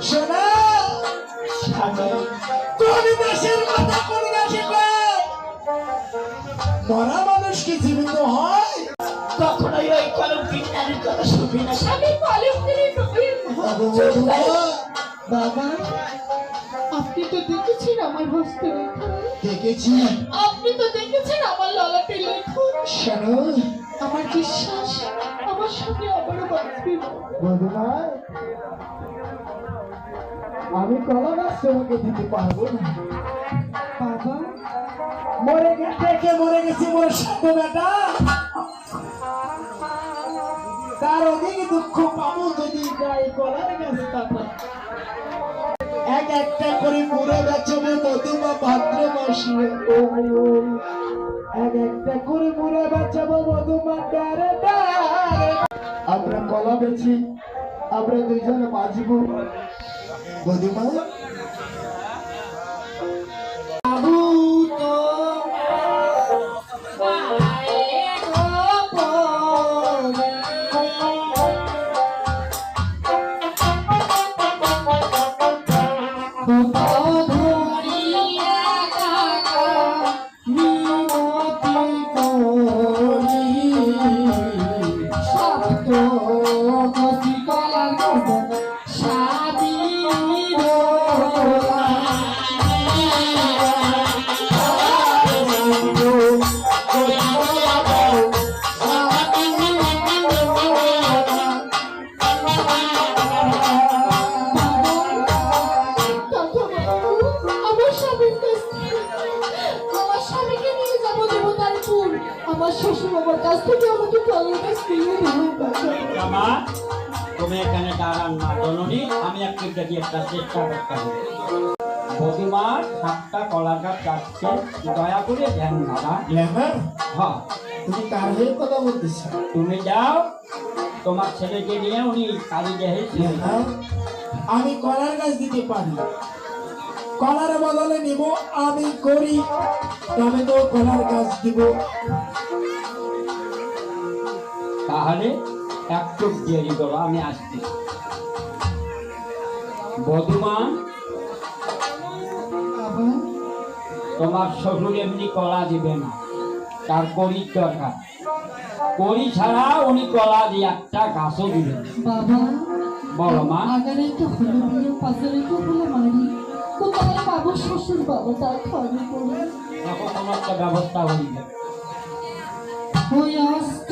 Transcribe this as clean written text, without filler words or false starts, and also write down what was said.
শোনা কোন দেশের কথা কোন দেশে মরা মানুষ কি জীবিত হয়? কখনোই ওই কলঙ্কিত নারীর কথা শুনবি না স্বামী। বাবা আপনি তো দেখেছেন আমার হস্তরেখা, দেখেছি। আপনি তো দেখেছেন আমার ললাটে লেখা। শোনো আমার বিশ্বাস আমার সাথে আবারও বাঁচবে। বধুমা আমি কলা গাছ তোমাকে দিতে পারবো না বাবা। মরে গেছি মোর সাথে বেটা। তার অধিক দুঃখ পাবো যদি গায়ে কলার গাছ কাটা। এক একটা করে মুড়ে বেচবে মধুমা ভাদ্র মাসে। এক একটা করে মুড়ে বেচবো মধুমা ডারে ডারে। আমরা কলা বেছি, আমরা দুইজনে বাঁচবো মধুমা। তুমি এখানে দাঁড়ান না জননী, আমি একটু যদি একটা চেষ্টা করতে হবে। বধুমার 7টা কলা গাছ যাচ্ছে, দয়া করে ধ্যান দাদা। হ্যাঁ তুমি কার হয়ে কথা বলতেছ? তুমি যাও তোমার ছেলেকে নিয়ে, উনি কালী দেহে। আমি কলার গাছ দিতে পারি, কলার বদলে নিব আমি করি, তবে তো কলার গাছ দিব। তাহলে একটু দেরি করো, আমি আসছি। বধুমান, তোমার শ্বশুর এমনি কলা দিবে না, তার করির দরকার। করি ছাড়া উনি কলা দিয়ে একটা গাছও দিবেন। বাবা বলো মা। আগারে তো হলো বিয়ে, পাশে তো হলো মারি, কোথায় পাবো শ্বশুর বাবা? তার খাবে করে এখন কোনো একটা ব্যবস্থা হইবে। ওই অস্ত